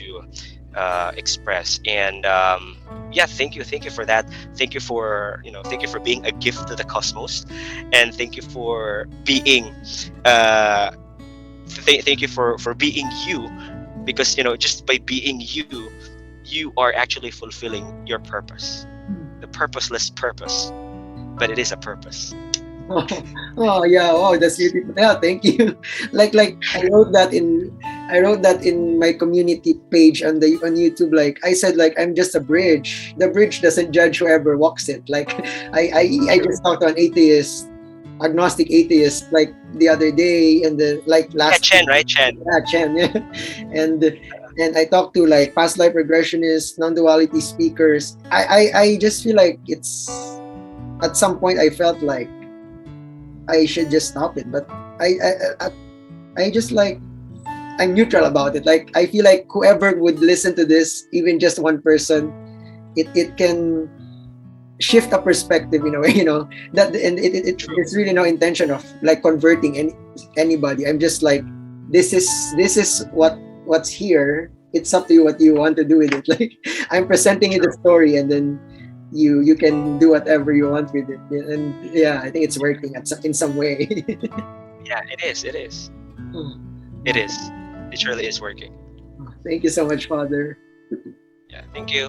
express. And yeah, thank you for that. Thank you for thank you for being a gift to the cosmos, and thank you for being uh, thank you for being you, because just by being you, you are actually fulfilling your purpose, the purposeless purpose, but it is a purpose. Oh yeah, wow, that's beautiful. Yeah, thank you. Like I wrote that in my community page on YouTube. Like I said, like I'm just a bridge. The bridge doesn't judge whoever walks it. Like I True. just talked to an atheist, agnostic atheist, like the other day, and the like Yeah, last Chen, right? Chen. yeah, Chen, yeah. and and I talked to like past life regressionists, non-duality speakers. I just feel like it's at some point I felt like I should just stop it. But I just like I'm neutral about it. Like I feel like whoever would listen to this, even just one person, it can shift a perspective in a way, that and True. it's really no intention of like converting anybody. I'm just like this is what's here. It's up to you what you want to do with it. Like I'm presenting you the True. story, and then you can do whatever you want with it. And yeah, I think it's working in some way. Yeah, it is. It is. It is. It surely is working. Thank you so much, Father. Yeah. Thank you.